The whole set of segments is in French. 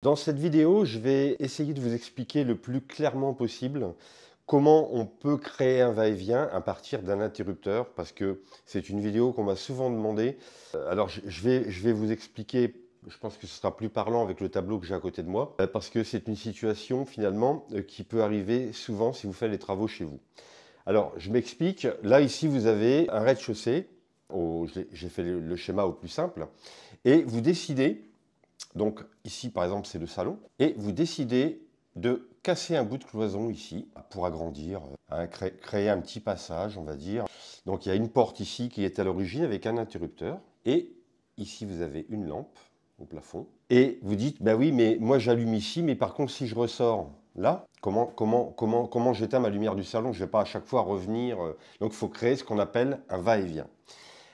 Dans cette vidéo, je vais essayer de vous expliquer le plus clairement possible comment on peut créer un va-et-vient à partir d'un interrupteur, parce que c'est une vidéo qu'on m'a souvent demandé. Alors je vais vous expliquer, je pense que ce sera plus parlant avec le tableau que j'ai à côté de moi, parce que c'est une situation finalement qui peut arriver souvent si vous faites les travaux chez vous. Alors je m'explique, là ici vous avez un rez-de-chaussée, j'ai fait le schéma au plus simple, et vous décidez. Donc ici, par exemple, c'est le salon. Et vous décidez de casser un bout de cloison ici pour agrandir, créer un petit passage, on va dire. Donc il y a une porte ici qui est à l'origine avec un interrupteur. Et ici, vous avez une lampe au plafond. Et vous dites, bah oui, mais moi j'allume ici, mais par contre, si je ressors là, comment j'éteins ma lumière du salon? Je ne vais pas à chaque fois revenir. Donc il faut créer ce qu'on appelle un va-et-vient.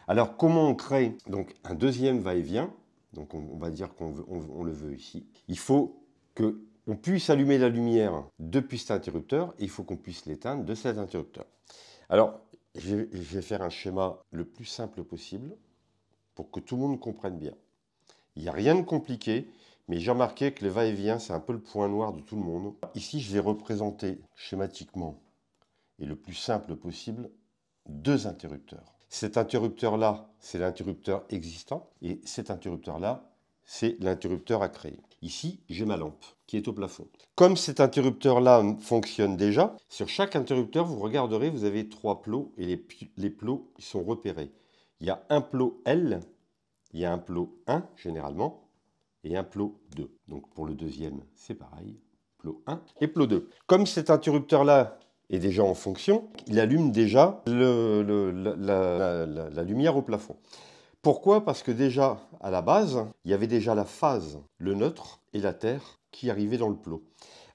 Alors, comment on crée donc un deuxième va-et-vient? Donc, on va dire qu'on le veut ici. Il faut qu'on puisse allumer la lumière depuis cet interrupteur et il faut qu'on puisse l'éteindre de cet interrupteur. Alors, je vais faire un schéma le plus simple possible pour que tout le monde comprenne bien. Il n'y a rien de compliqué, mais j'ai remarqué que le va-et-vient, c'est un peu le point noir de tout le monde. Ici, je vais représenter schématiquement et le plus simple possible deux interrupteurs. Cet interrupteur-là, c'est l'interrupteur existant, et cet interrupteur-là, c'est l'interrupteur à créer. Ici, j'ai ma lampe qui est au plafond. Comme cet interrupteur-là fonctionne déjà, sur chaque interrupteur, vous regarderez, vous avez trois plots, et les plots ils sont repérés. Il y a un plot L, il y a un plot 1, généralement, et un plot 2. Donc pour le deuxième, c'est pareil, plot 1 et plot 2. Comme cet interrupteur-là est déjà en fonction, il allume déjà la lumière au plafond. Pourquoi? Parce que déjà, à la base, il y avait déjà la phase, le neutre et la terre qui arrivaient dans le plot.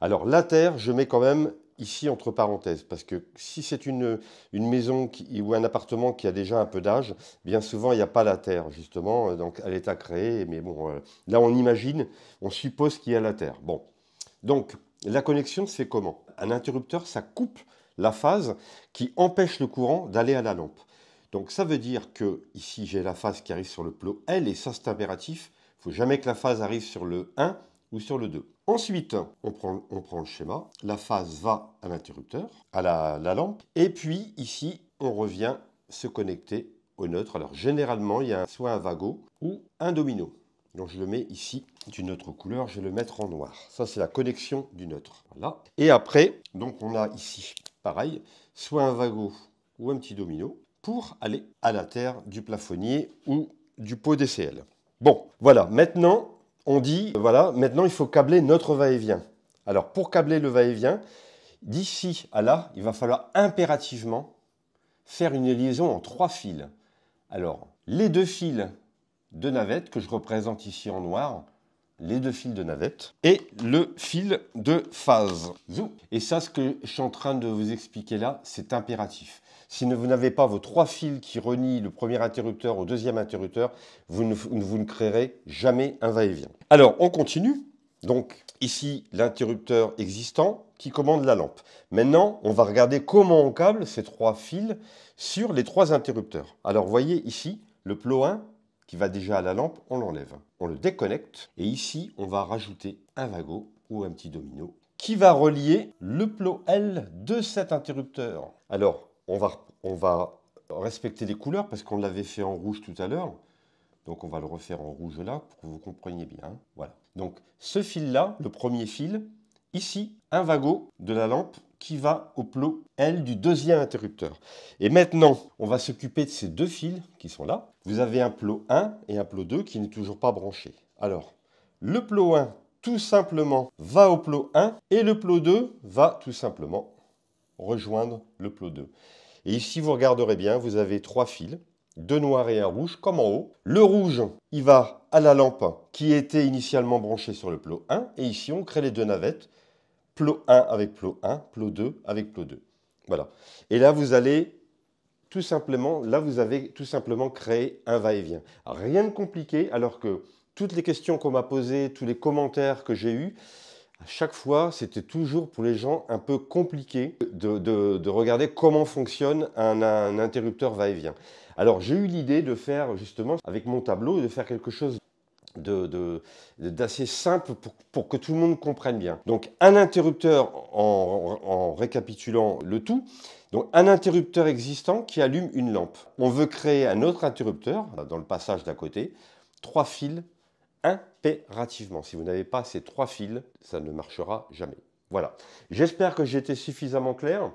Alors la terre, je mets quand même ici entre parenthèses, parce que si c'est une maison ou un appartement qui a déjà un peu d'âge, bien souvent il n'y a pas la terre, justement, donc elle est à créer, mais bon, là on imagine, on suppose qu'il y a la terre. Bon, donc la connexion se fait comment? Un interrupteur, ça coupe la phase qui empêche le courant d'aller à la lampe. Donc ça veut dire que ici j'ai la phase qui arrive sur le plot L, et ça c'est impératif, il ne faut jamais que la phase arrive sur le 1 ou sur le 2. Ensuite, on prend le schéma, la phase va à l'interrupteur, à la lampe, et puis ici on revient se connecter au neutre. Alors généralement il y a soit un vago ou un domino. Donc je le mets ici d'une autre couleur, je vais le mettre en noir. Ça c'est la connexion du neutre. Voilà. Et après, donc on a ici, pareil, soit un vago ou un petit domino pour aller à la terre du plafonnier ou du pot DCL. Bon, voilà, maintenant on dit, voilà, maintenant il faut câbler notre va-et-vient. Alors pour câbler le va-et-vient, d'ici à là, il va falloir impérativement faire une liaison en 3 fils. Alors, les 2 fils de navette que je représente ici en noir, les 2 fils de navette et le fil de phase. Et ça, ce que je suis en train de vous expliquer là, c'est impératif. Si vous n'avez pas vos 3 fils qui renient le premier interrupteur au deuxième interrupteur, vous ne créerez jamais un va-et-vient. Alors, on continue. Donc, ici, l'interrupteur existant qui commande la lampe. Maintenant, on va regarder comment on câble ces 3 fils sur les 3 interrupteurs. Alors, vous voyez ici, le plot 1 qui va déjà à la lampe, on l'enlève. On le déconnecte et ici, on va rajouter un vago ou un petit domino qui va relier le plot L de cet interrupteur. Alors, on va respecter les couleurs parce qu'on l'avait fait en rouge tout à l'heure. Donc, on va le refaire en rouge là pour que vous compreniez bien. Voilà. Donc, ce fil-là, le premier fil, ici, un vago de la lampe qui va au plot L du deuxième interrupteur. Et maintenant, on va s'occuper de ces 2 fils qui sont là. Vous avez un plot 1 et un plot 2 qui n'est toujours pas branché. Alors, le plot 1, tout simplement, va au plot 1 et le plot 2 va tout simplement rejoindre le plot 2. Et ici, vous regarderez bien, vous avez 3 fils, 2 noirs et un rouge, comme en haut. Le rouge, il va à la lampe qui était initialement branchée sur le plot 1. Et ici, on crée les 2 navettes. Plot 1 avec plot 1, plot 2 avec plot 2. Voilà. Et là, vous allez tout simplement, là, vous avez tout simplement créé un va-et-vient. Rien de compliqué, alors que toutes les questions qu'on m'a posées, tous les commentaires que j'ai eus, à chaque fois, c'était toujours pour les gens un peu compliqué de regarder comment fonctionne un interrupteur va-et-vient. Alors, j'ai eu l'idée de faire justement, avec mon tableau, de faire quelque chose d'assez simple pour que tout le monde comprenne bien. Donc un interrupteur, en récapitulant le tout, donc un interrupteur existant qui allume une lampe. On veut créer un autre interrupteur dans le passage d'à côté, 3 fils impérativement. Si vous n'avez pas ces 3 fils, ça ne marchera jamais. Voilà. J'espère que j'ai été suffisamment clair.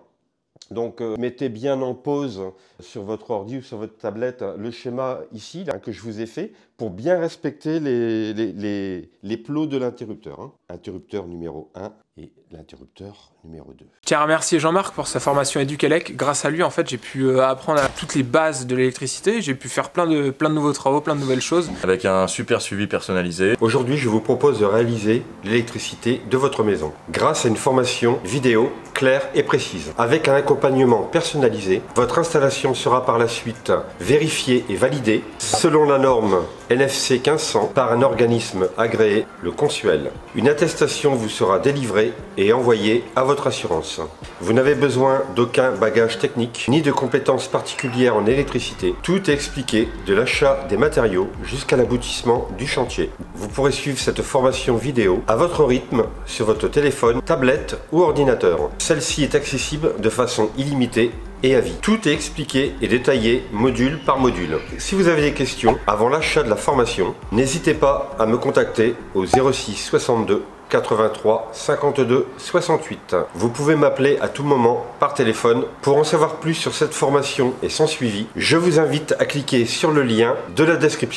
Donc mettez bien en pause sur votre ordi ou sur votre tablette le schéma ici là, que je vous ai fait pour bien respecter les plots de l'interrupteur. Hein. Interrupteur numéro 1 et l'interrupteur numéro 2. Je tiens à remercier Jean-Marc pour sa formation Educalec. Grâce à lui, en fait, j'ai pu apprendre à toutes les bases de l'électricité. J'ai pu faire plein de nouveaux travaux, plein de nouvelles choses. Avec un super suivi personnalisé. Aujourd'hui, je vous propose de réaliser l'électricité de votre maison grâce à une formation vidéo claire et précise. Avec un accompagnement personnalisé, votre installation sera par la suite vérifiée et validée selon la norme NFC 1500 par un organisme agréé, le Consuel. Une attestation vous sera délivrée et envoyée à votre assurance. Vous n'avez besoin d'aucun bagage technique ni de compétences particulières en électricité. Tout est expliqué de l'achat des matériaux jusqu'à l'aboutissement du chantier. Vous pourrez suivre cette formation vidéo à votre rythme sur votre téléphone, tablette ou ordinateur. Celle-ci est accessible de façon illimitée et à vie. Tout est expliqué et détaillé module par module. Si vous avez des questions avant l'achat de la formation, n'hésitez pas à me contacter au 06 62 83 52 68. Vous pouvez m'appeler à tout moment par téléphone. Pour en savoir plus sur cette formation et son suivi, je vous invite à cliquer sur le lien de la description.